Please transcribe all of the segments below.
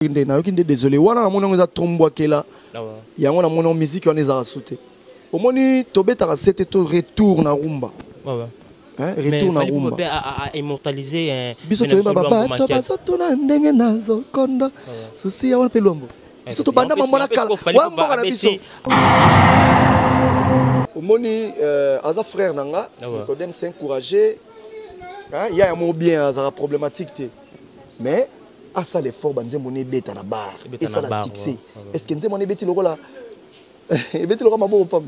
désolé wana mona ngoza tombo kela ya ngona mona musique on ezara sauté au moni tobeta c'était to retour na rumba hein retour na rumba à immortaliser biso to baba to baso to na ndenge nazo konda souci ya wana pelombo biso to banda mambona kala wa mboka na biso au moni aza frère nanga Nicodème s'encourager hein il y a un mot bien azara problématique mais à ça l'effort banze moné beta na bar et ça la succès est-ce que nze moné beti lokola beti lokola mabo pam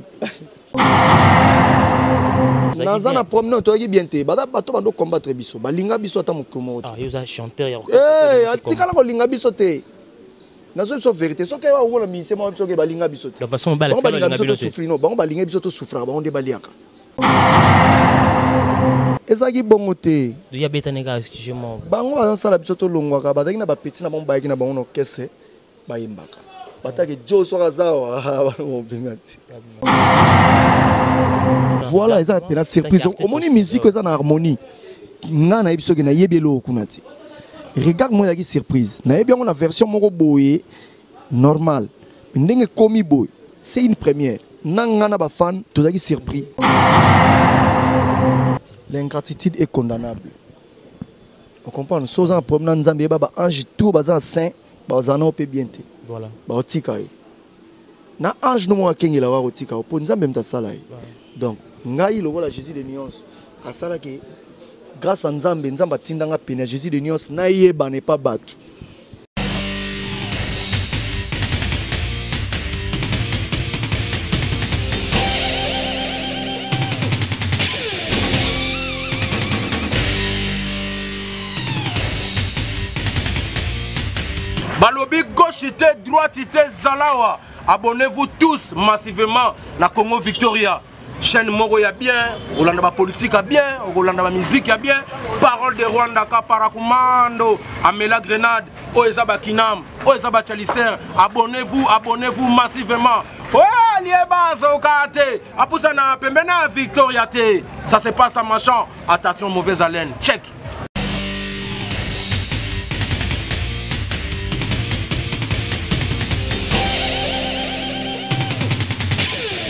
naza na problème to yaki bien te bada bato bando combattre biso balinga biso ata mokomo ah yoza chanteur ya eh atikala ko linga biso te nazo biso vérité so ke wa wona mi c'est moi biso ke balinga biso te de façon balinga biso to souffrir non bango balinga biso to souffrir bango de baliaka ezaki bongo te ya beta nega excusez-moi bango bazosala biso to longwaka bazaki na bapeti na bango bayaki na bango na orchestre bayimbaka bataki jo soka zawa bangati voilà eza pena surprise omoni musique eza na harmonie nga na yebiso ke na yebi eloko kuna te regarde moi yaki surprise na yebi yango na version moko boye normal ndenge komi boye c'est une première nanga na bafan tozaki surpris. L'ingratitude est condamnable. On comprend. Si on a un problème dans Zambie, ange tout bazan saint, bazan peut bien te. Voilà. Ba otika. Na ange no mo akengi la wa otika. Pour Nzambe mta sala. Donc, ngai lo la Jésus de nuance. Asala ke grâce à Nzambe, Nzamba tindanga pena Jésus de nuance na yeba n'est pas battu. Balobi gauchité, droitité, Zalawa. Abonnez-vous tous massivement na Congo Victoria. Chaîne Moro ya bien, Rolanda ba politique a bien, Rolanda ba musique a bien. Parole de Rwanda ka parakumando, Amela Grenade, Oezaba Kinam, Oezaba Chalicer. Abonnez-vous massivement. Ouais, lieba zokate. Apusa na pembena Victoria te. Ça se passe à machin. Attention mauvaise haleine. Check.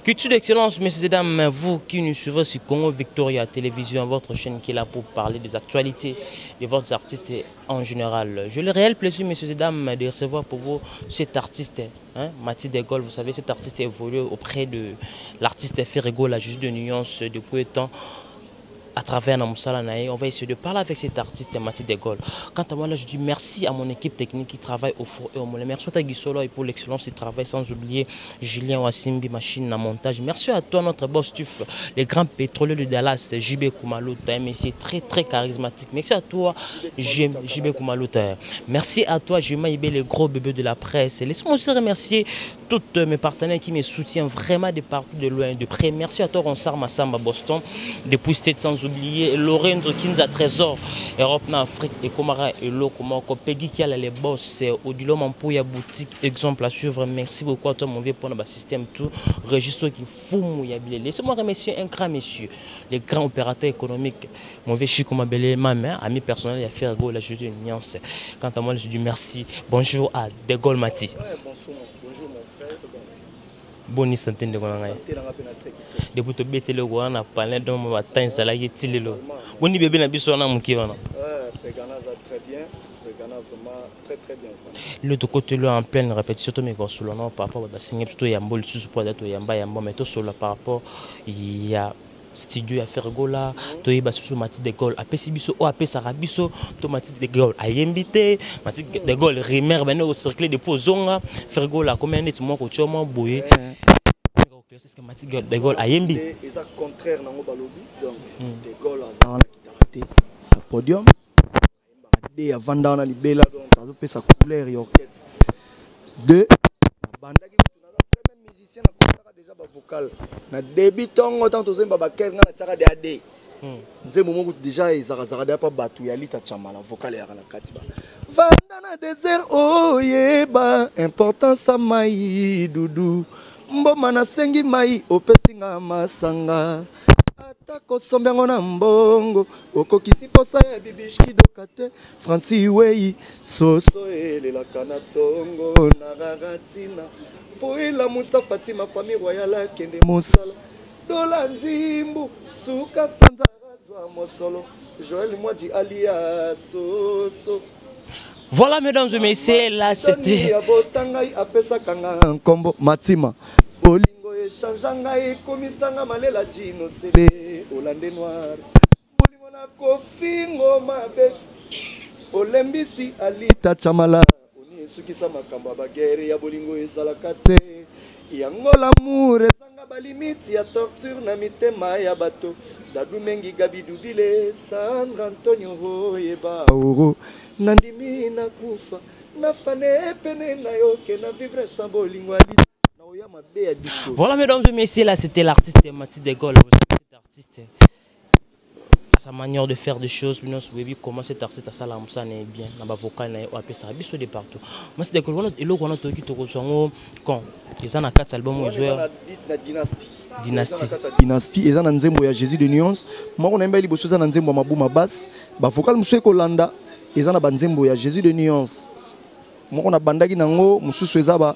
Culture d'excellence, messieurs et dames, vous qui nous suivez sur Congo Victoria Télévision, votre chaîne qui est là pour parler des actualités de votre artiste en général. J'ai le réel plaisir, messieurs et dames, de recevoir pour vous cet artiste, hein, Mathieu Degol. Vous savez, cet artiste évolue auprès de l'artiste Ferrego, la juge de nuance depuis temps. À travers Namusala Nae, on va essayer de parler avec cet artiste Mathieu Degol. Quant à moi, là, je dis merci à mon équipe technique qui travaille au four et au moulin. Merci à Guissolo et pour l'excellence du travail, sans oublier Julien Wassimbi, machine à montage. Merci à toi, notre boss Tuf, les grands pétroliers de Dallas, JB Koumalouta, un monsieur très charismatique. Merci à toi, JB Koumalouta. Merci à toi, Juma Ibé, les gros bébés de la presse. Laisse-moi aussi remercier tous mes partenaires qui me soutiennent vraiment de partout, de loin, de près. Merci à toi, Ronsar Massamba Boston, depuis State sans oublier Lorenzo Kinza Trésor, Europe en Afrique et Komara et Lokomoko, Peggy qui a les boss, c'est Odilo Mampouya boutique, exemple à suivre. Merci beaucoup à toi, mon vieux, pour notre système tout, registre qui fout mouillabile. Laissez-moi remercier un grand monsieur, les grands opérateurs économiques, mon vieux Chico Mabele, ma mère, ami personnel, il a fait Ergo, la juge de nuance. Quant à moi, je dis merci. Bonjour à Degol Mati. Bonne santé de Gonanga. Depuis que tu le vois, on a parlé de mon bataille, ça l'a été le. Bonne bébé n'a pas besoin de très bien. L'autre côté, là, en pleine répétition, mais sur le nom par rapport à signer plutôt Yambol, sous pour d'être Yamba, mais tout sur le par rapport, il y a studio à Ferrego là, tu es sous Mathieu Degol, à Pessibiso, ou à Pessarabiso, tu Mathieu Degol, à Yembité, Mathieu Degol, Rimer, ben au cercle de Pozonga, Ferrego là, combien de temps que tu as boué. C'est ce que Mathieu Degol a Yembi. C'est contraire dans le balobi, donc Degol a arrêté le podium. Il a vendu dans les belles, donc il a sa couleur et orchestre. Deux, la bande qui est même musicien, a déjà vocal. Na débutant autant tous les babaker na tchaka de AD. Nze moment déjà ils a pas battu yali ta chama la vocal ya la katiba. Vanda na désert oh yeba important sa mai dudu. Mboma na sengi mai opesinga masanga. Tako sombiango na mbongo okokisi posa ya bibishki dokate Francis Wei soso elelaka na tongo na ragatina poila Musa Fatima famille royale kende mosala dola nzimbu suka sanza razwa mosolo Joël Mwadji alia soso. Voilà mesdames et messieurs, là c'était un combo Matima Bolingo echangeanga ekomisanga malela jino sele Hollande noir Bolingo na kofingo mabe Olembisi alita chamala Oni esukisa makambo bagere ya bolingo ezalaka te Yango l'amour ezanga balimiti ya torture na mitema ya bato Dadu mengi Gabi Dubile Sandra Antonio Hoyeba Oro Nandimi na kufa na fane pene na yoke na vivre sans bolingo na oya mabe ya disco. Voilà mesdames et messieurs, là c'était l'artiste Mathieu de Gaulle. Cet artiste à sa manière de faire des choses, nous savons comment cet artiste a ça là est bien na ba vocal na o apesa biso de partout. Mathieu de Gaulle on eloko na toki tokosongo quand ils en a 4 albums au joueur Dynastie eza na nzembo ya Jésus de Nuance. Moi on aimba liboso za na nzembo mabuma bass ba vocal musu ekolanda eza na banzembo ya Jésus de Nuance. Moko na bandaki nango mususu eza ba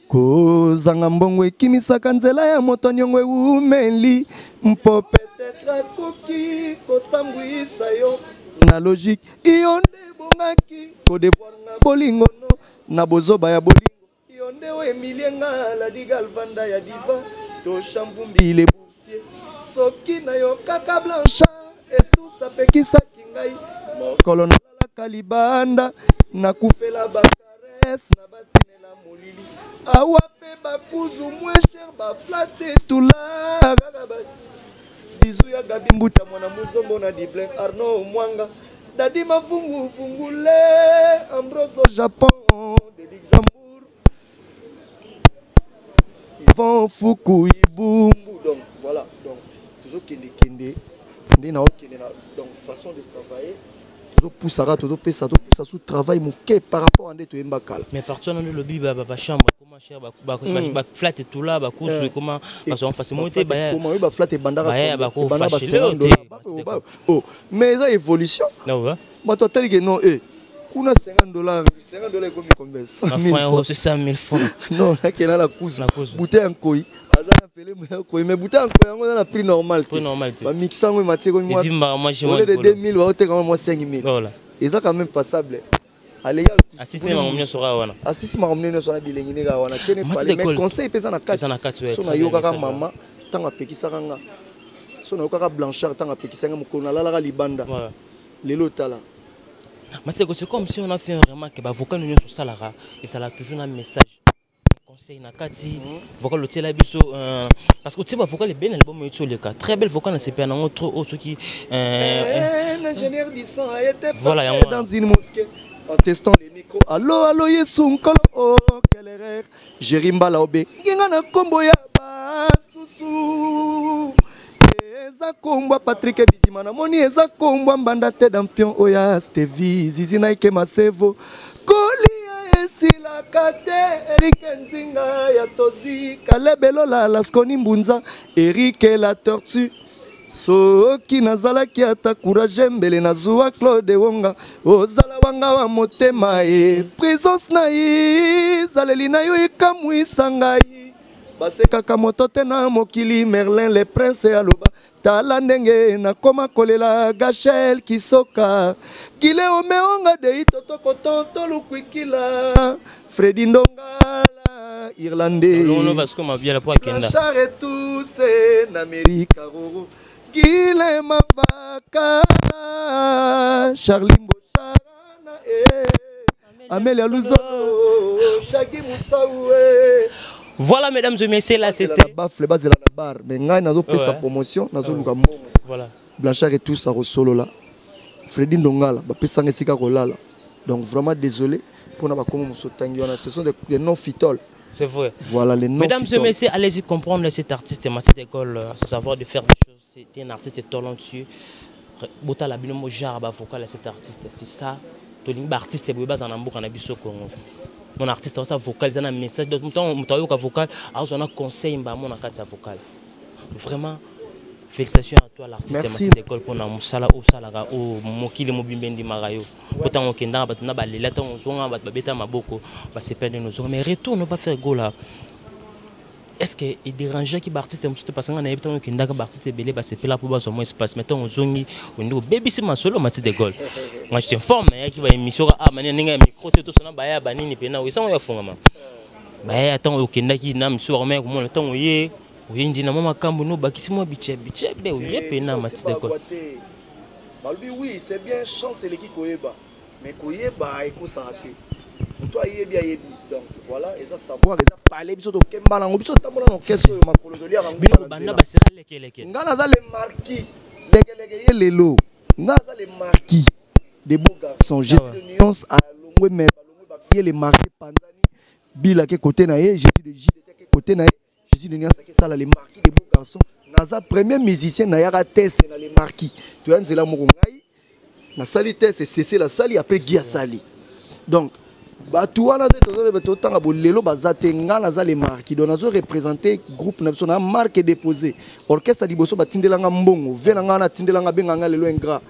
kozanga mbongo ekimisaka nzela ya moto nyongo eumeli mpo peut-être koki kosambwisa yo na logique iyo nde bongaki kodevoir na bolingo no na bozoba ya bolingo iyo nde o Emilie Ngala digalvanda ya diva to chambumbi le boursier soki na yo kaka blancha et tout ça pekisaki ngai mokolo na kalibanda na kufela bakares na batinela molili awa pe bakuzu moins cher ba flatte tula bizu ya Gabi Mbuta mwana muzombo na Diblen Arnaud Mwanga dadi mafungu fungule Ambrose au Japon de Luxembourg Yvon Fuku Ibumbu donc voilà donc toujours kende ndena okende na donc façon de travailler poussara tout ça sous travail moqué par rapport à des to embakala mais partout dans le lobby ba chambre comment cher ba flat tout là ba couche comment parce qu'on fasse monter ba comment ba flat et bandara ba $50 oh mais ça évolution non va moi toi tel que non kuna $50 comme combien 100 000 francs non là qu'il a la couche bouteille en koi azana pele mo mais bouteille en koi on a prix normal ba mixango matie comme moi de 2000 va ote quand moi 5000 voilà et ça quand même passable allez assisté ma mumnya sora wana assisté ma mumnya sora bilengi ne ga wana kene pas mais conseil pesa na 4 so na yoka ka mama tanga pekisa kanga so na yoka ka blanchard tanga pekisa nga mukona la la libanda lelo tala. C'est comme si on a fait un remarque que vocal nous sur salara et ça a toujours un message conseil na kati vocal le tela biso parce que tu vois vocal est bien album et le cas très belle vocal c'est pas un autre ceux qui l'ingénieur du son a été voilà dans une mosquée en testant les micros allo yesu nkolo oh quelle erreur Jérimba laobe nginga na kombo ya basusu eza kombwa Patrick Bizimana moni eza kombwa mbanda te dampion oya Stevie Zizi na ike masevo kolia esila kate Eric Nzinga ya tozi kalebelo la laskoni mbunza Eric la tortue soki nazalaki ata courage mbele nazuwa Claude Wonga ozala wanga wa motema présence na yi zaleli na yo ikamwisa ngai basekaka moto te na mokili Merlin le prince aloba tala ndenge na koma kolela Gachel Kisoka kile omeonga de itotoko tonto lukwikila Freddy Ndongala Irlandais on va se comme bien la poa kenda chare tous en Amérique roro kile mavaka Charlie Mbocharana Amelia Luzo Shagi Moussaoué. Voilà mesdames et messieurs, là c'était la baffe les bases de la barre mais ngai nazo fait sa promotion nazo luka voilà Blanchard et tout ça solo là Freddy Ndongala ba pesa ngesika kolala donc vraiment désolé pour na ba comme musotangi wana ce sont des non fitol c'est vrai voilà les non mesdames et messieurs allez-y comprendre cet artiste Mathieu de Gaulle à savoir de faire des choses c'était un artiste talentueux bota la binomo jar ba vocal cet artiste c'est ça tolingi ba artiste boyeba za na mboka na biso Congo mon artiste ça vocal ça un message de tout temps mutayo ka vocal alors on a conseil mba mon akati vocal vraiment Félicitations à toi l'artiste Merci. d'école pour na musala au salaga au mokili mobimbendi marayo. Autant que ndanga batuna balela tant zonga bat babeta maboko ba se perdre nos mais retour ne pas faire go là. Est-ce que il dérangeait qui artiste parce qu'on a eu tant que ndanga artiste belé ba se pela pour ba son espace mettons on zongi on baby c'est ma solo mati d'école. Moi je t'informe qui va émission ah mania ninga micro tout ça na baya banini pena oui ça on ya fonga ma. Baya attends au kindaki na mso mais comment le temps yé oui, ndi na mama kambu no bakisi mo biche be oui pena mati d'école. Oui, c'est bien chance l'équipe koyeba mais koyeba eko santé. Toi yebi donc voilà et ça savoir et ça parler biso to kemba na biso tambola no keso makolo de lia bino banda ba sera leke ngana za les marquis leke lelo ngana za les marquis des beaux garçons j'ai de nuance à longwe mais longwe ba les marqués panzani bila ke côté na ye j'ai dit de JDT ke côté na ye Jésus de nuance ke sala les marquis des beaux garçons naza premier musicien na yaka test na les marquis tu as nzela moko ngai na sali test et cesser la sali après Guy sali donc Batouana de Totanga Bolelo Bazate Ngana les marques donc nazo représenter groupe na marque déposé orchestre liboso batindelanga mbongo venanga tindelanga benganga lelo ingra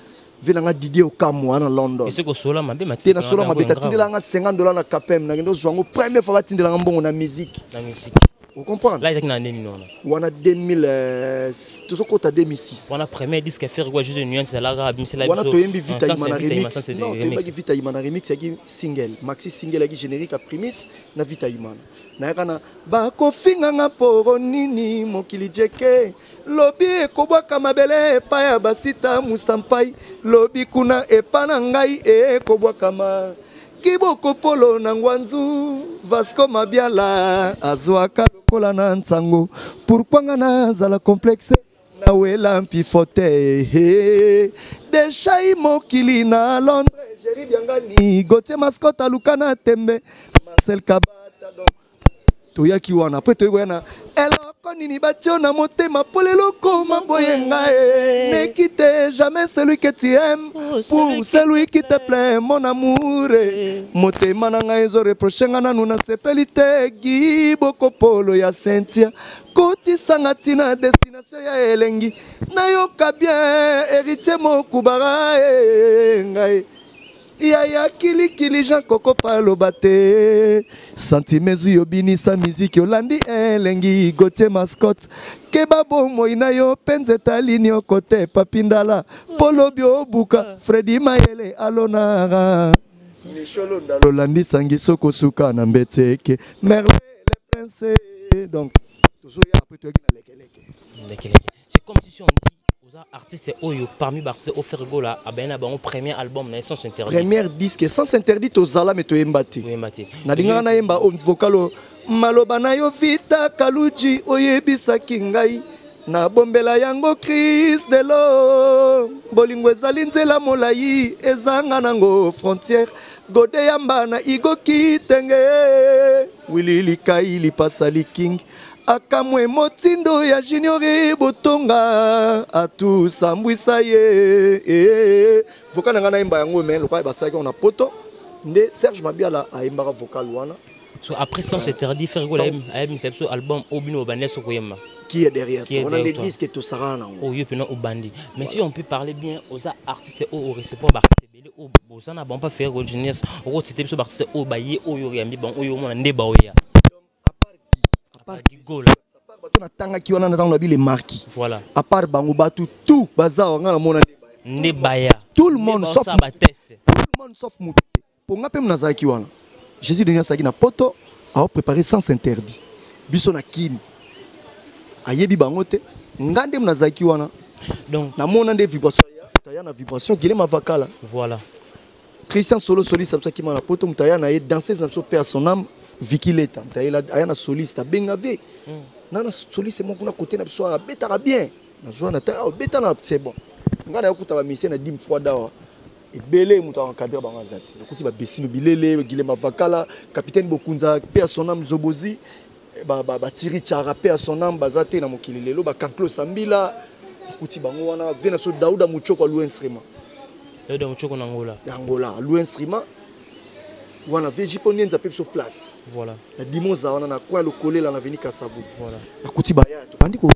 venanga Didier Okamwa na London. C'est que sola mabe matindi. Tena sola mabe tindelanga $50 na Capem na ngendo zwango première fois batindelanga mbongo na musique. Na musique. Vous comprenez? Là il y a nani non. On a 2000 tout ce côté 2006. On a premier disque à faire quoi juste de nuance c'est l'arabe mais c'est la. On a toyembi vita imana remix. Non, toyembi vita imana remix yaki single, maxi single yaki générique à prémisse na vita imana. Na kana ba ko finga nga poro nini mokili jeke lobi ekobwaka mabele pa ya basita musampai lobi kuna epana ngai ekobwaka ma Kiboko polo na ngwanzu Vasco Mabiala azwaka lokola na nsango pourquoi ngana zala complexe na wela mpifote Deshai mokili na Londres Jerry Biangani Gauthier Mascotte alukana tembe Marcel Kabata donc toyaki wana après toyana eloko nini batio na motema polelo koma boyenga ne quitte jamais celui que tu aimes pour celui qui te plaît mon amour motema na ngai zo reprocher nga nanu na sepelite giboko polo ya Cynthia koti sangatina destination ya elengi na yoka bien héritier mokubara ngai Yaya kili Jean Coco palo bate Santimezu yobini sa musique yolandi elengi Gauthier Mascotte Kebabo moina yo penze talini yo kote papindala Polo bio buka Freddy Mayele alonara Lolandi sangi soko suka na mbeteke Merle le prince donc toujours ya après toi qui na leke c'est comme si on dit artiste oyo parmi artistes offert gola abena ba premier album na Essence Interdite premier disque Essence Interdite ozala meto embati na dinga na yemba o vocalo maloba na yo vita kaluji oyebisaki ngai na bombela yango Chris Delo bolingo ezali nzela molai ezanga nango frontière gode yamba na igoki tenge Willy Kai lipasali king akamwe motindo ya juniori botonga atu sambwisa ye vocal nga na imba yango mais lokwa basaki on a poto nde Serge Mabiala a imba vocal wana so après ça on s'est interdit faire go la ce album obino baneso koyema qui est derrière toi on a les disques to sarana oh yopena obandi mais si on peut parler bien aux artistes au recevoir artistes belé au bozana bon pas faire gold genius au cité so artistes au baye au yo yambi bon oyo mona ndeba oya na tanga ki wana na bile marquis voilà à part bango batu tout bazao nga na mona ndebaya tout le monde sauf Mouté pour nga pe mna ki wana Jésus de Niasaki na poto a préparé sans interdit biso na kini ayebi bango te ngande mna ki wana donc na mona nde vibration ya na vibration qui est ma vakala voilà Christian Solo soliste ça qui m'a na poto mtaya na danser dans son père son âme Vicky Leta mtaya aya na soliste bengavé nana soliste mon kuna côté na biso betara bien na joie na ta beta na c'est bon ngana yokuta ba mission na 10 fois dawa ebele muta encadrer ba ngazati yokuti ba besino bilele gile mavakala capitaine Bokunza père son âme Zobozi ba Thierry Chara père son âme bazate na mokili lelo ba Kanklo Sambila yokuti bango wana vena so Daouda Muchoko a loué instrument Daouda Muchoko na Angola loué instrument wana vejiponi nza pe sur place voilà la dimanche wana na coin le collé là na veni Kasavu voilà akuti baya to bandiko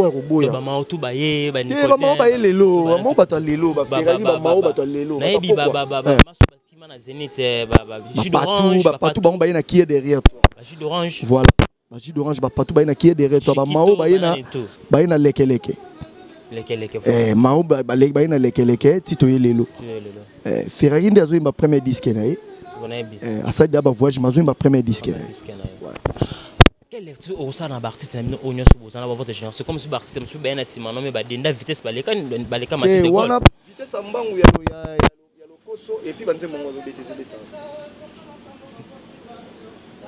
pourquoi roboya ba mao tout ba ye ba Nicolas ba mao ba ye lelo mao ba to lelo ba Ferrari ba mao ba to lelo na yebi ba maso ba tima na Zénith ba jus d'orange ba patou ba ye na qui est derrière toi jus d'orange voilà ba jus d'orange ba patou ba ye na qui est derrière toi ba mao ba ye na leke mao ba ye na leke tito ye lelo Ferrari nde azo ba premier disque na ye asa da ba voyage mazo ba premier disque na ye quel est au sein d'un artiste na onyo so bozana ba votre génération comme si ba artiste monsieur ben asima non mais ba denda vitesse ba leka matite gol wana vitesse ambangu ya lokoso et puis banze mongo zo bete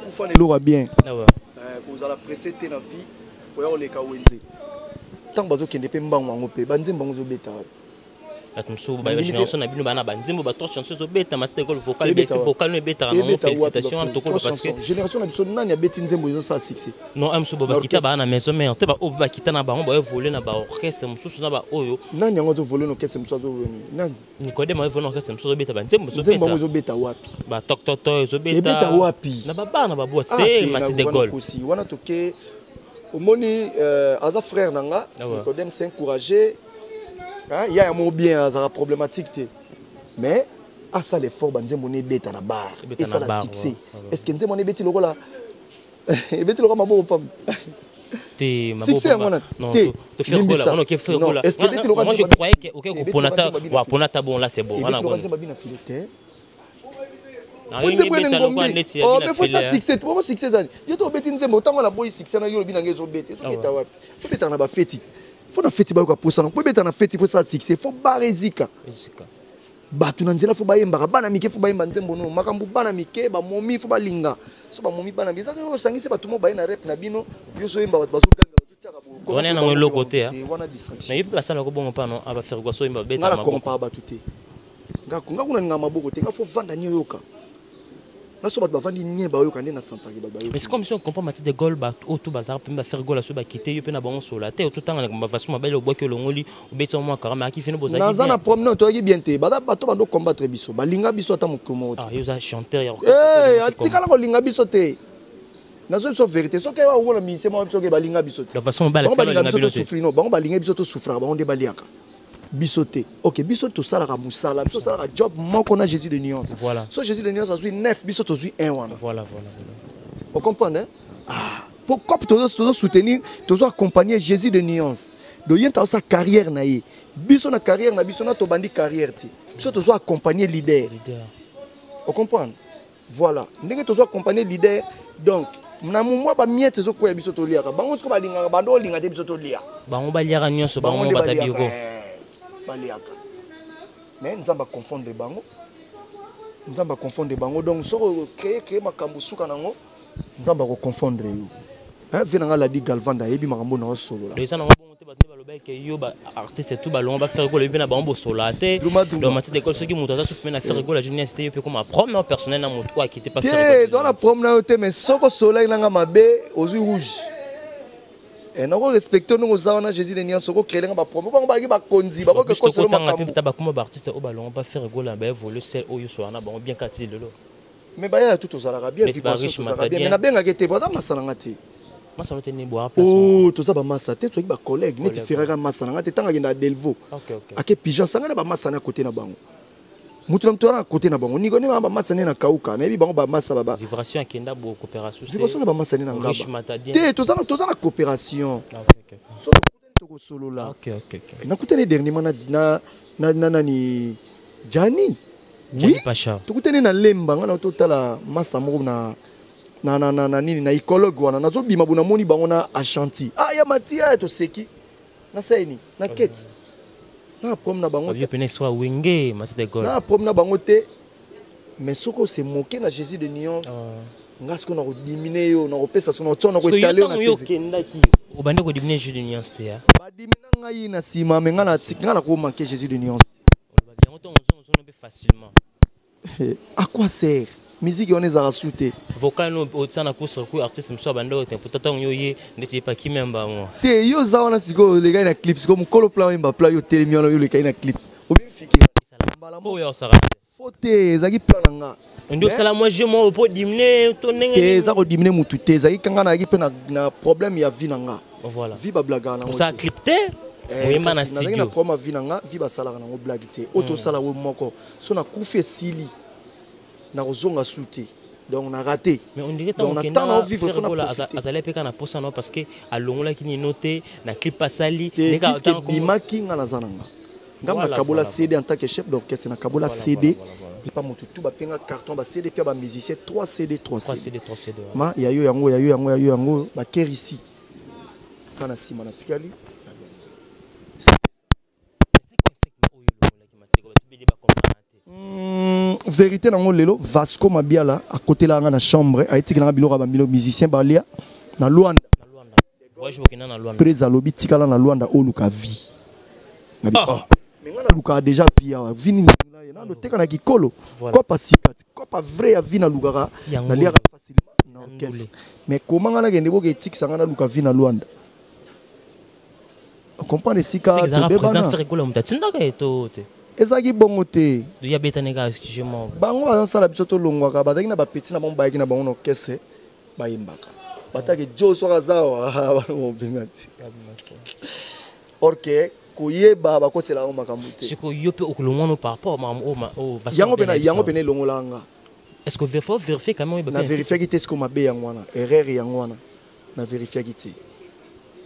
kufa ne lora bien vous allez précéder na vie pour ya leka wenze tant bazo kende pe mbangu wango pe banze mbangu zo beta atumso ba génération na bino bana banzembo ba trois chansons zo beta matite gol vocal baisse vocal no beta na félicitations en toko parce que génération na biso nani ya beti nzembo zo sa succès non amso ba kita ba na maison mais te ba o ba kita na ba on ba voler na ba orchestre mususu na ba oyo nani yango zo voler no orchestre mususu zo nani Nicolas ma voler orchestre mususu zo beta banzembo zo beta wapi ba tok zo beta wapi na ba na ba boîte te matite gol wana toke omoni aza frère nanga Nicolas s'est encouragé il y a un mot bien ça problématique mais à ça l'effort banzembo ne beta na bar et ça la succès est-ce que nzembo ne beti lokola beti lokola mabo pam te succès ngona te faire gola on OK faire gola est-ce que beti lokola moi je croyais que OK ponata wa ponata bon là c'est bon voilà bon nzembo bina fileté oh mais faut ça succès pour succès zani yo to beti nzembo tango na boy succès na yo bina ngezo beti so beta wapi so beta na ba feti faut na feti ba ko posana ko beta na feti faut ça succès faut barezika batu na nzela faut ba yemba bana mike faut ba yemba nzembo no makambu bana mike ba momi faut ba linga so ba momi bana biza yo sangisi batu mo ba na rap na bino yo so yemba batu bazokanga batu tiaka bo on est dans le côté wana distraction na yipa sala ko bon pa non aba faire quoi so yemba beta na ko pa batu te ngako kuna nga maboko te nga faut vanda ni yoka mais c'est comme si on comprend Mathieu de Gaulle tout bazar peut faire goal à ceux qui quitter na bon sur la terre tout temps na façon mabele au bois que longoli au beto moi karama qui fait no bozaki na zana promenade to bien te bada bato bando combattre biso balinga biso ta mokomo ah yo za chanteur ya atikala ko linga biso te na zo so vérité so ke wa wona mi c'est moi biso ke balinga biso te la façon balinga biso to souffrir no bango balinga biso to souffrir bango de baliaka bisoté ok bisoto salaka musala biso salaka job moko na Jésus de nuance voilà so Jésus de nuance azui 9 bisoto zui 1 wana voilà on comprend hein ah pour cop toujours soutenir toujours accompagner Jésus de nuance do yenta sa carrière na ye biso na carrière na biso na to bandi carrière ti biso toujours accompagner leader on comprend voilà ndenge toujours accompagner leader donc na mwa ba miette zo ko ya biso to liaka bango ko balinga bando linga te biso to lia bango baliaka nyonso bango batabiko baliaka mais nzamba confondre bango donc soko créer makambo suka nango nzamba ko confondre yo venanga la di galvanda yebi makambo na solo la ça nango bongo te bato baloba ke yo ba artiste tout balon ba faire golo bina bango solo te donc matite d'école ceux qui montent ça souffle na faire golo la jeunesse te comme ma promenade personnel na moto qui était pas faire dans la promenade te mais soko soleil nanga mabe aux yeux rouges et nous respectons nous aux Jésus de Niance ko créer nga ba promo ba ba konzi ba ko ko solo makambo ta ba comme artiste au ballon pas faire golo ba évoluer celle au yo so na ba bien kati lelo mais ba ya tout aux ala bien vibration tout ça bien mais na benga kete ba masala ngati masala te ni boa place oh tout ça ba massa te to ba collègue neti feraka masala ngati tanga ngenda Delvaux ake pigeon sanga na ba massa na côté na bango mutu na mtora côté na bango niko ne ba massa na kauka mais bi bango ba massa ba vibration akenda bo coopération vibration ba massa na ngaba te to ça na coopération so to ko solo la OK na kutene dernièrement na ni Jani oui to kutene na lemba ngana to tala massa moko na nini na écologue wana nazo bima buna moni bango na Ashanti ya matia to seki na saini na keti na prom na bango te pene soit wingé Mathieu de Gaulle na prom na bango te mais soko se moquer na Jésus de nuance ngasko na ko diminuer yo na ko pesa son na ko étaler na TV o bande ko diminuer Jésus de nuance te ya ba dimina ngai na sima mais ngana ko manquer Jésus de nuance on be facilement à quoi sert musique on est à rasuter vocal no otsana ko sur ko artiste mso bando te peut-être on yoye ndeti pa ki memba mo te yo za wana siko le gars na clips comme kolo plan mba plan yo telemi on yo le gars na clip o bien fikira mbala mo yo sara fote zaki plan nga ndo sala moi je mo po dimne to ndenge te za ko dimne mutu te zaki kanga na ki pe na problème ya vie nanga Voilà. Vi ba blaga na. Pour ça clipté. Oui, man na studio. Na koma vi na nga vi ba sala na ngo blague te. Auto sala we moko. So na kufe sili. Na kozonga suté. Donc on a raté. Mais on dirait qu'on attend à vivre son azalé peka na posa no parce que a longola ki ni noté na clip pasali neka tant que bimaki nga na zananga. Ngam na kabola CD en tant que chef d'orchestre na kabola CD et pas moto tout ba penga carton ba CD puis ba musicien 3 CD. Ma ya yo yango ba ker ici. Kana sima na tikali. Vérité dans lelo Vasco Mabiala à côté là na chambre a été na biloko ba musicien balia na Luanda presa lobi tikala na Luanda oluka vie na bi mais ngana luka déjà pia vini na do teka na kikolo quoi pas sikati quoi pas vrai vie na luka na lia facilement na orchestre mais comment ngana kende boke tikisa ngana luka vie na Luanda on comprend les sika to beba faire ko la mutatinda ka etote ezaki bongo te ya betaneka excusez-moi bango bazosala biso tolongwaka bazaki na bapeti na bango bayaki na bango na orchestre bayimbaka bataki jo soka zawa bana mobenga ti orke koyeba bakosela bango makambo te siko yo pe okolongwano par rapport au yango pene elongolanga est-ce que faut vérifier quand même na vérifiaki te siko mabe yango wana erreur yango wana na vérifiaki te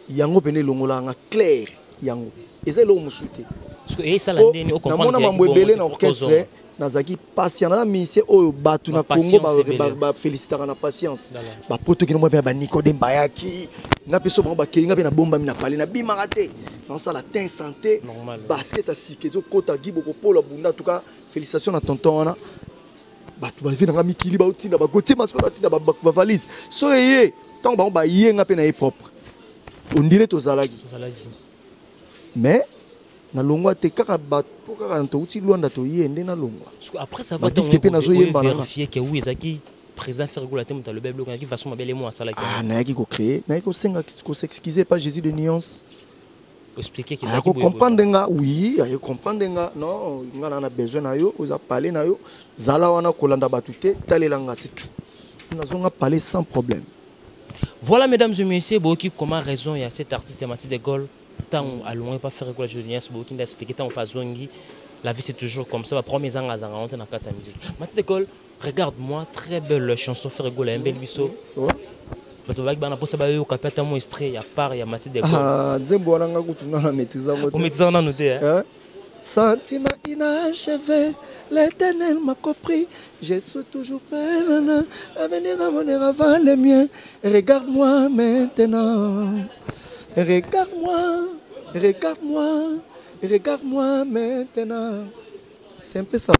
yango pene elongolanga clair yango eza eloko mosusu te namona mambo ebele na orchestre nazaki patient na musicien oyo bato na Congo bafélicitaka na patience bapotoki na mwa mpe banicodem bayaki nga mpe so bango bakei nga mpe na bombami na pale nabimaka te naosala tin santé basket asike ezokota gi bokopola bunda tuka félicitation na tonton wana bato bavi nanga mikili baotinda bagotie maso batinda bavalise so eye ntango bango baye nga mpe na ye propre ondire tozalaki mais na longwa te kaka bato kaka to uti Luanda to yende na longwa après ça va donc pe na zo yemba na vérifier que oui ezaki présent faire gola te muta le beblo qui façon mabele mo asala ki na yaki ko créer na yaki ko senga ko s'excuser pas Jésus de nuance expliquer que ça ko comprendre nga oui ya comprendre nga non nga na besoin na yo oza parler na yo zala wana ko landa batute talelanga c'est tout na zonga parler sans problème. Voilà mesdames et messieurs boki comment raison il y a cet artiste Mathis de Gaulle tant à loin pas faire quoi la jeunesse beaucoup d'expliquer tant pas zongi la vie c'est toujours comme ça va premier ans à on na kata musique Mathis de Gaulle regarde-moi très belle chanson faire gola un bel biso bato baki bana posa ba yo kapata mo extrait ya part ya Mathis de Gaulle ah nzembo wana nga kutuna na maîtrise ngo o maîtrise na noté hein sentiment inachevé l'éternel m'a compris je suis toujours prêt à venir à mon avant les miens regarde-moi maintenant regarde-moi maintenant. C'est un peu ça.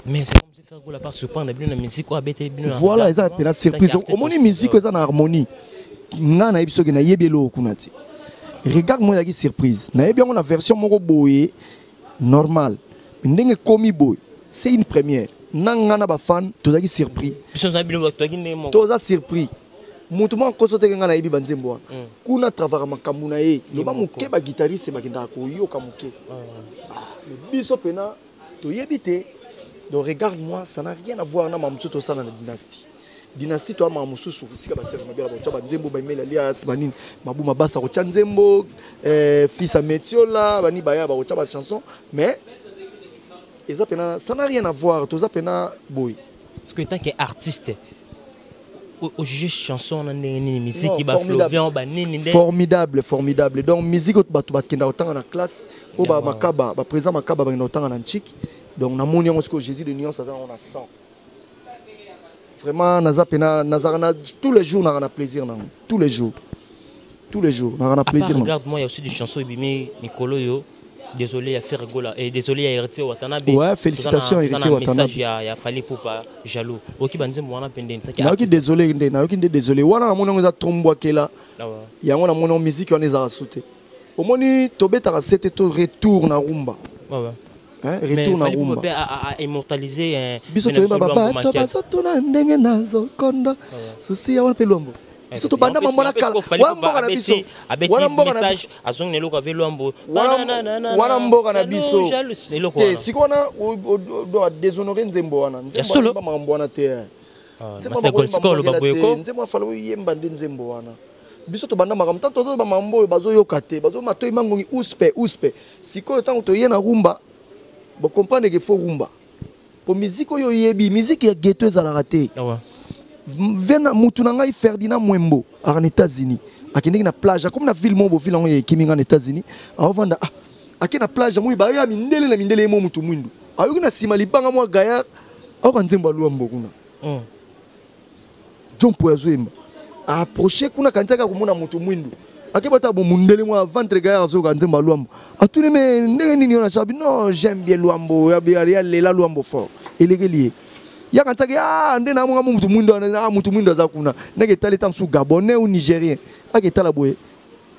Mais c'est comme si faire la part surprendre la musique ou abêter bien. Voilà, ça c'est la surprise. Au moins musique ça en harmonie. Ngana ebiso ke na yebelo kunati. Regarde-moi la surprise. Na yebia on a version moko boye normal. Ndenge komi boy. C'est une première. Nangana ba fan tozaki surpris. Toza surpris. Mutu mwa koso te nga na yebi banzembo wana kuna travaka makambo na ye loba moke ba guitariste bakendaka koyoka moke biso pena toyebi te donc regarde-moi ça n'a rien à voir na mamusu tosala na dynastie to ma mususu sika ba serve mabela ba tshaba nzembo ba imela lias banini mabuma basa ko tshenzembo fils à Metiola bani baya ba ko tshaba chanson mais eza pena ça n'a rien à voir toza pena boy parce que tant qu'artiste au juge chanson na nini musique ba Flovien ba nini formidable donc musique bato bakenda otanga na classe o ba makaba ba présent makaba ba otanga na nchiki donc na moni ngo ce Jésus de nuance ça on a 100 vraiment nazapena nazarana tous les jours na plaisir na tous les jours na plaisir. Regarde-moi il y a aussi des chansons ibimi Nicolo yo désolé à faire rigoler et désolé à Héritier Watanabe. Ouais, félicitations Héritier Watanabe. Il y a fallu pour pas jaloux. OK banzembo wana pendeni. Désolé wana mona ngoza trombo akela. Ya ngona mona musique on ezara sauté. Omoni tobeta c'était to retour na rumba. Ouais. Hein, retour na rumba. À immortaliser un biso to baba to baso to na ndenge nazo konda. Susi ya wana pelombo. Surtout banda mamona kala wamboka na biso wana mboka na message azong neloko avelombo wana mboka na biso te sikona do déshonorer nzembo wana nzembo mambo wana te nzembo falo yemba nzembo wana biso to banda makamta to ba mambo bazo yokate bazo matoyi mangongi uspe siko tango to yena rumba bo comprendre que faut rumba pour musique oyo yebi musique ya ghetto za la raté vena mutu na ngai Ferdinand Mwembo en États-Unis akendeki na plage comme na ville mo ville en Kiminga en États-Unis avanda akena na plage mo ba ya mindele na mindele mo mutu mwindu ayoki na sima libanga mo gaya ako nzemba luambo kuna John Poazoemba approcher kuna kanzaka kumona mutu mwindu akebata bo mundele mo ventre gaya azo kanzemba luambo atune me ndenge nini ona sabi non j'aime bien luambo ya bien lela luambo fort elekelié ya kanzaka nde na mo mutu mwindu mutu mwindu za kuna ndenge taleta msu gabonais ou nigérien aketala boye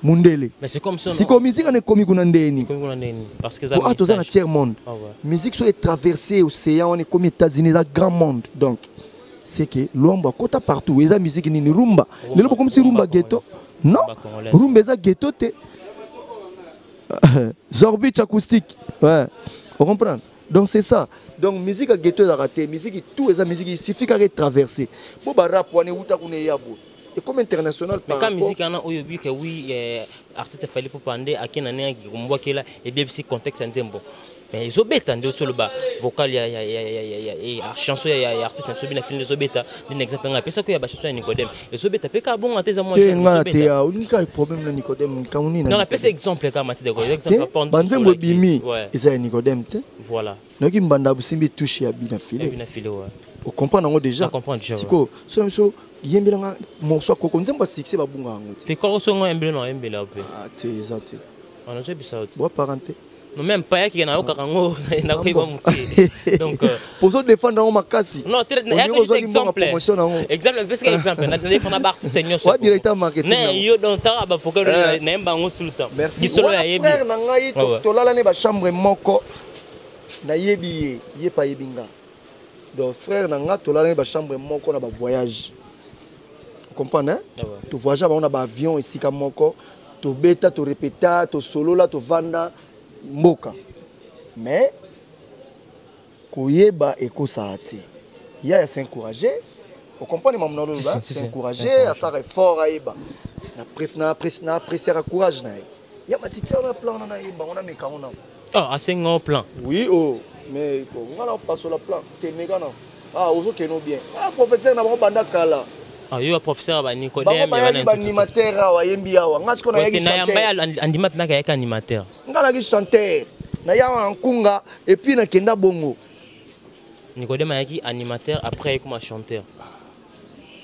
mundele mais c'est comme ça si comme musique on est comme kuna ndeni parce que ça pour dans le tiers monde musique soit traverser océan on est comme États-Unis là grand monde donc c'est que l'ombre kota partout et la musique ni rumba le lobo comme si rumba ghetto non rumba za ghetto te zorbit acoustique ouais on comprend donc c'est ça donc musique ghetto est raté musique tout esa musique il suffit qu'à traverser bo ba rap wane uta kune yabo et comme international mais quand musique ana oyo bi que oui artiste fallait pour pande akena nenga kumwa kila et bien si contexte nzembo mais ils obétent de sur le bas vocal ya chanson ya artiste so bien film les obéta un exemple nga pesa ko ya ba chanson Nicodème les obéta pe ka bon ateza moi te unika problème na Nicodème kamuni na non pesa exemple ka mati de go exemple pande banzembo bimi eza Nicodème te voilà noki mbanda busimbi touche ya bina file ouais on comprend nango déjà siko so yembelanga morceau koko nzembo succès babunga ngo te ko so ngo yembelo na yembela pe te ezate on a déjà vu ça bo parenté non même pas qui na okarango na ko iba muki donc pour so défendre ngo makasi non exemple parce que exemple na défendre artiste nyoso wa directeur marketing mais yo donc ta ba focal na yemba ngo tout le temps merci frère na ngai to lala ne ba chambre moko na yebi ye pa yebinga donc frère na nga to lala ne ba chambre moko na ba voyage comprendre hein to voyage ba on a ba avion ici ka moko to beta to répéta to solo là to vanda mboka mais koyeba ekosati ya s'encourager on comprend les mamna là s'encourager à ça effort aeba na apprécier le courage na ya matiti on a plan na yeba on a mekana assez grand plan oui mais on va pas sur le plan te mekana ozo keno bien professeur na banda kala yo professeur ba Nicodème ba animateur wa yembi awa ngasko na yaki chanteur na andima na ka animateur ngala ki chanteur na ya nkunga et puis na kenda bongo Nicodème yaki animateur après comme chanteur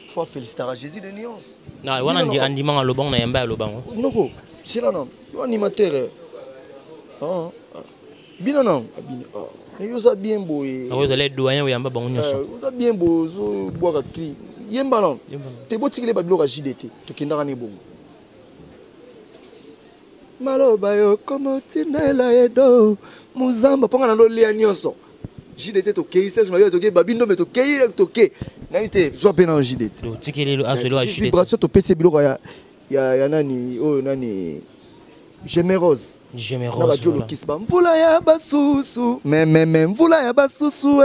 faut féliciter à Jésus de nuance na wana andima lo bon na yamba lo bango noko sila non yo animateur bino non yo za bien boy vous allez doyen yamba bango nyoso za bien bo zo boaka cri yemba non te botikile ba biloko JDT to kindaka ne bongo maloba yo komo tinela edo muzamba ponga na lo lia nyonso JDT to kei Serge Mabiala to kei babindo me to kei to kei na ite zo pe na JDT to tikele lo asolo a JDT vibration to pese biloko ya nani o nani Gémérose na ba jolo kisba mvula ya basusu meme mvula ya basusu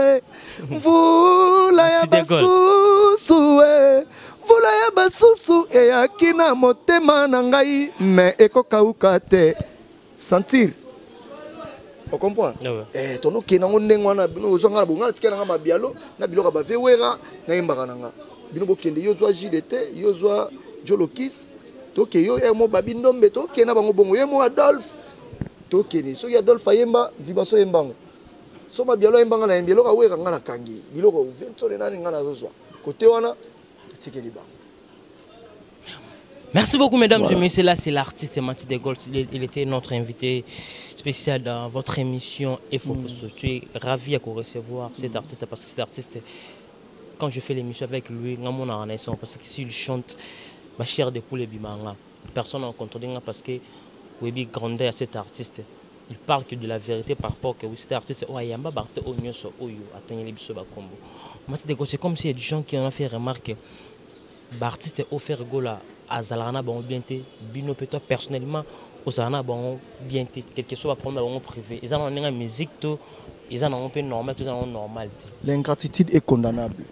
mvula ya basusu mvula ya basusu eyaki na motema na ngai me ekokauka te sentir on comprend tono ke nango ndenge wana bino ozanga bonga tikela nga mabialo na biloko ba vewera na yembaka nanga bino bokende yo zwa JDT yo zwa jolo kiss toke yo emo babindombe toke na bango bongo yemo Adolphe toke ni so ya Adolphe yemba vibaso yembango so mabialo yembanga na yembelo ka wera ngana kangi biloko ventole nani ngana zozwa côté wana tike liba. Merci beaucoup mesdames et messieurs, là c'est l'artiste Mati de Gaulle, il était notre invité spécial dans votre émission et tu es ravi à recevoir cet artiste parce que cet artiste quand je fais l'émission avec lui, parce que s'il chante ma chère de poule bimanga. Personne n'a contrôlé parce que Webi grandit à cet artiste. Il parle que de la vérité par rapport que cet artiste oyamba barste onyoso oyo atteindre les biso ba combo. C'est comme s'il y a des gens qui en ont fait remarquer. L'artiste offert gola à Zalana bon bien té bino toi personnellement au Zalana bon bien té quelque chose à prendre dans privé. Ils ont une musique tout ils ont un peu normal tout en normal. L'ingratitude est condamnable.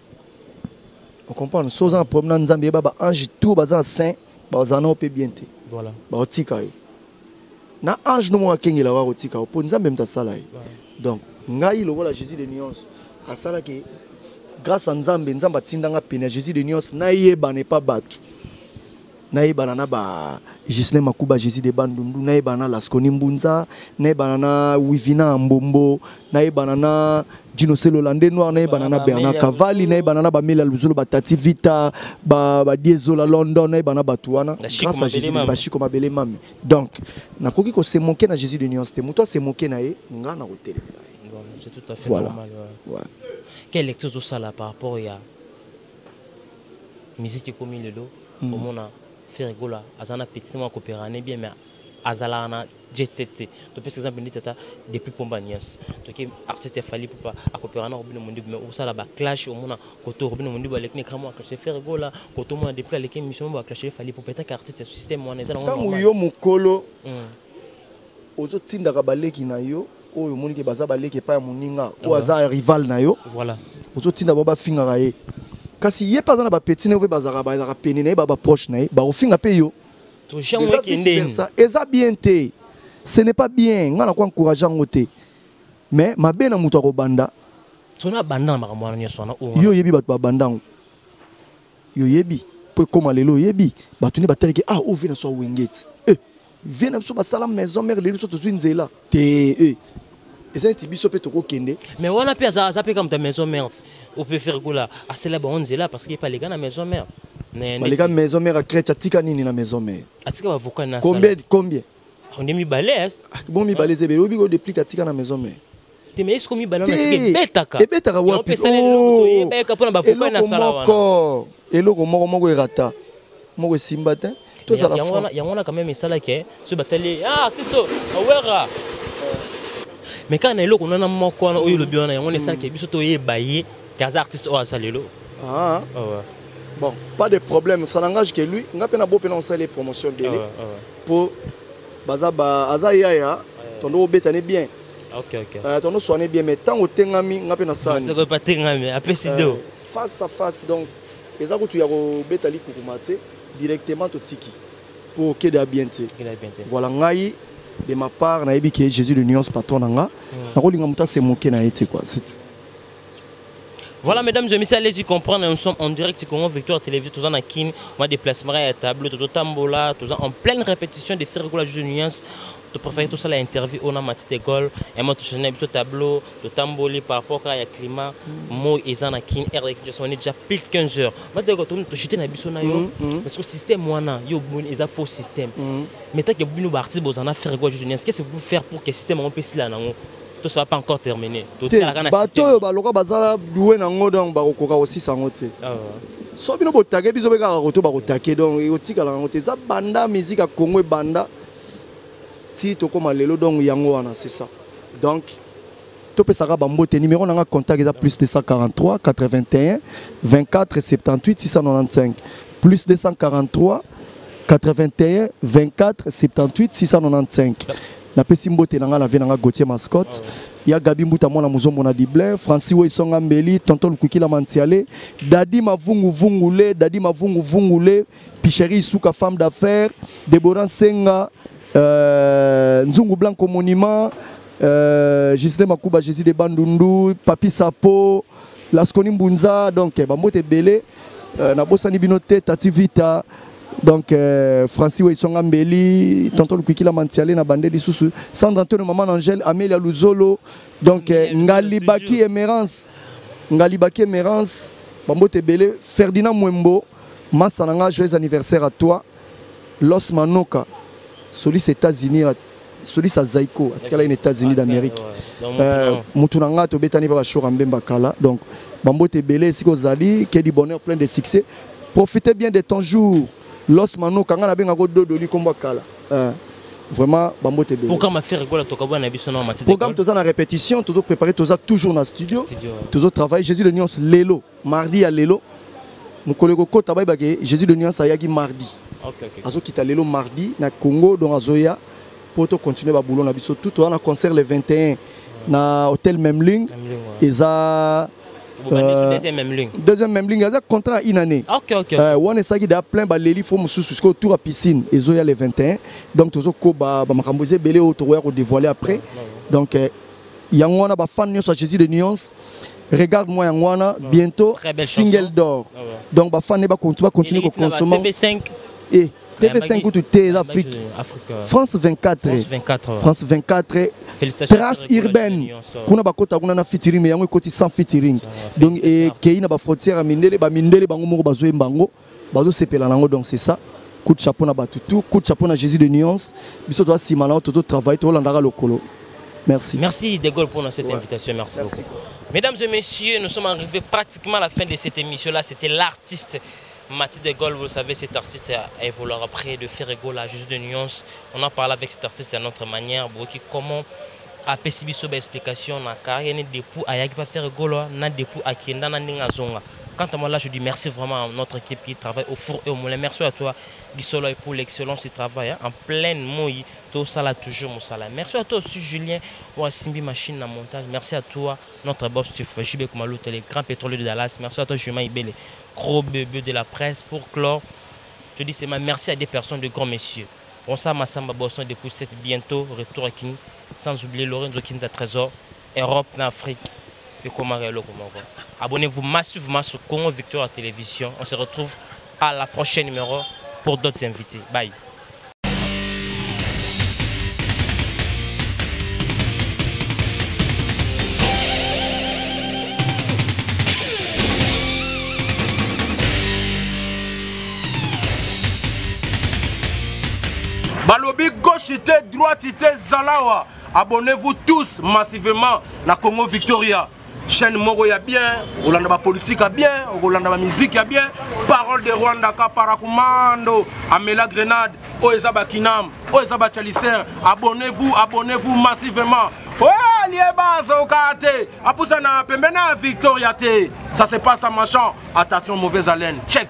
On comprend, soza problème nzambe baba ange tout bazan saint bazana ope bien te Voilà. ba otika yo na ange no mo akengela wa otika po nzambe mtasala ye donc ngai lokola Jésus de nuance asala ke grâce à nzambe nzamba tindanga pena Jésus de nuance na yeba ne pas batu na yeba na ba Gislin Makuba Jésus de Bandundu na yeba na Laskoni Mbunza na yeba na Wivina Mbombo na yeba na Dino Selolande Noir na yeba na Bernard Cavalli na yeba na Bamela Luzulu Batati Vita ba Diezola London na yeba na Batuana grâce à Jésus de Bachiko Mabele Mami donc na koki ko se moquer na Jésus de nuance te muto se moquer na ye nga na hôtel c'est tout à fait voilà. normal. Ouais. Quelle lecture tout ça là par rapport à musique comme le lot au monde a fait rigoler azana petit moi coopérer bien mais azala na jet set to par exemple dit ça depuis Pombanias donc artiste fallait pour pas coopérer na robino mundi mais où ça là ba clash au monde côté robino mundi ba lekne kama que c'est faire rigoler côté moi depuis avec émission ba clash fallait pour peut-être artiste système moi ezala tangu yo mukolo ozo tinda ka baleki na yo oyo monike baza baleki pa ya moninga o aza rival na yo voilà ozo tinda baba finga ka ye kasi ye pas na ba petit ne obe bazaka ba peni na ye baba proche na ye ba ofinga pe yo to jamais kende eza bien te ce n'est pas bien ngana ko encourager ngote mais mabe na muto ko banda tona banda na makamwana nyeso na o yo yebi bato ba bandango yo yebi po koma lelo yebi bato ni batereke ah o vena so wengeti viens à la salle maison mère les autres une zéla et ça est biso peut toko kende mais on a pu ça peut comme ta maison mère on peut faire quoi là à celle là on zéla parce qu'il y a pas les gars na maison mère les gars maison mère à crête tika nini na maison mère atika avocat na combien on est mi balèze bon mi balèze be obi go déplique tika na maison mère te mais est-ce qu'on mi balana tika betaka betaka wapi oh be ka pona avocat na sala wana eloko moko erata moko simbata il y a quand même ça qui est ce batali ah Kristo awera mais quand on a un mot qu'on a eu le bien on est ça qui est biso ye baye car artiste au salelo ah bon pas de problème ça n'engage que lui on a peine à beau penser les promotions de pour bazaba azaya tondo betane bien OK tondo soigner bien mais tant au tengami on a peine à ça c'est pas tengami après sido face à face donc les ago tu ya ko betali kukumate directement au tiki pour que de bien voilà ngai de ma part na yebi que Jésus de nuance patron nga na ko linga muta se moquer na été quoi c'est tout. Voilà mesdames et messieurs, allez-y comprendre, nous sommes en direct sur Congo Victoire Télévision, tous en Akin, moi déplacement à tableau, tout tambola, tous en pleine répétition des faits réguliers de nuance. Tu préfères tout ça l'interview on a mati d'école et moi tu changes ce tableau de tamboli par rapport à climat moi et en Akin air on est déjà plus de 15 heures. Moi tu tu jeter na biso na yo parce que système moi na yo bon ils a faux système. Mais tant que vous parti vous en a faire régulier de nuance, qu'est-ce que vous faire pour que système on peut si là non tout ça va pas encore terminé. Bato ba loka bazala doué na ngodong ba kokoka aussi sango te. So bino botake biso be ka roto ba kotake donc otika la ngote za banda musique à Congo banda ti to comme lelo donc yango wana c'est ça. Donc to pe saka bambote numéro na contact est plus 243 81 24 78 695 plus 243 81 24 78 695. Na pesi mbote nanga la vie nanga Gauthier mascotte ya Gabi Mbuta mwana muzombo na Diblin Francis Wesonga Mbeli tonton Lukukila Mantiale Dadi Mavungu Vungule Picheri Souka femme d'affaires Deborah Senga Nzungu Blanco Monument Gislin Makuba Jésus de Bandundu Papi Sapo Laskoni Mbunza donc bambote belé na bosani binote Tati Vita donc Francis Wesonga Mbeli tonton Lukukila Mantiale na bande lisusu Sandra Antonio maman Angèle Amélia Luzolo donc Ngalibaki Emerance bambote belé Ferdinand Mwembo Massananga joyeux anniversaire à toi Los Manoka Solis États-Unis Solis à Zaiko atikala les États-Unis d'Amérique mutunanga to betani ba shora mbemba kala donc bambote belé siko zali que du bonheur plein de succès profitez bien de ton jour Los Manoka nga na benga ko dodo ni komba kala vraiment bambote belé pourquoi ma faire rigola to kabwa na biso na matite programme toza na répétition tozo préparer toza toujours na studio tozo travailler Jésus de nuance lelo mardi à lelo mukoleko kota ba ke Jésus de nuance ayaki mardi azo kita lelo mardi na Congo donc azoya pour continuer ba boulot na biso tout on a concert le 21 na hôtel Memling eza Deuxième même ligne. Deuxième même ligne, il y a un contrat une année. Ok. On est ça qui a plein de l'élite, il faut autour à piscine, et il y a les 21. Donc, tout ça, belé autour à dévoiler après. Donc, il y a un fan de Jésus de nuances. Regarde-moi, il y a bientôt single d'or. Donc, les fans vont continuer à consommer. TV5. Et TV5 ou tout l'Afrique. France 24. France 24. Trace urbaine. Kuna bakota kuna na featuring mais yango koti sans featuring. Donc et kei na ba frontière mindele bango moko bazo mbango bazo sepela nango donc c'est ça. Coup de chapeau na batutu, coup de chapeau na Jésus de nuance. Biso to simana to travail to landara lokolo. Merci. Merci De Gaulle pour cette invitation. Merci beaucoup. Mesdames et messieurs, nous sommes arrivés pratiquement à la fin de cette émission là, c'était l'artiste Mathieu De Gaulle, vous le savez, cet artiste a évolué après de faire égaux à Juste de nuance. On a parlé avec cet artiste à notre manière. Comment a PCB sur l'explication, car il y a des dépôts à faire égaux, il y a des dépôts à qui Quant à moi, là, je dis merci vraiment à notre équipe qui travaille au four et au moulin. Merci à toi, Gisolo, pour l'excellence du travail. En pleine mouille, tout ça là, toujours mon salaire. Merci à toi aussi, Julien, pour Simbi Machine à montage. Merci à toi, notre boss, JB Koumalou, les grands pétroliers de Dallas. Merci à toi, Julien Ibele. Gros bébé de la presse pour clore. Je dis c'est ma merci à des personnes de grands messieurs. On s'est Massamba Boston depuis cette bientôt retour à King. Sans oublier Lorenzo Kinza Trésor, Europe, Afrique et Komarelo. Abonnez-vous massivement sur Congo Victoire Télévision. On se retrouve à la prochaine numéro pour d'autres invités. Bye. Balobi gauchité, droitité, Zalawa. Abonnez-vous tous massivement à Congo Victoria. Chaîne Moro ya bien, Rolanda politique a bien, Rolanda musique a bien. Parole de Rwanda Kaparakumando, Amela Grenade, Oezaba Kinam, Oezaba Chalicer. Abonnez-vous massivement. Ouais, Liébazo Kate, Apusana Pembena Victoria T. Ça se passe à Machan. Attention, mauvaise haleine. Check.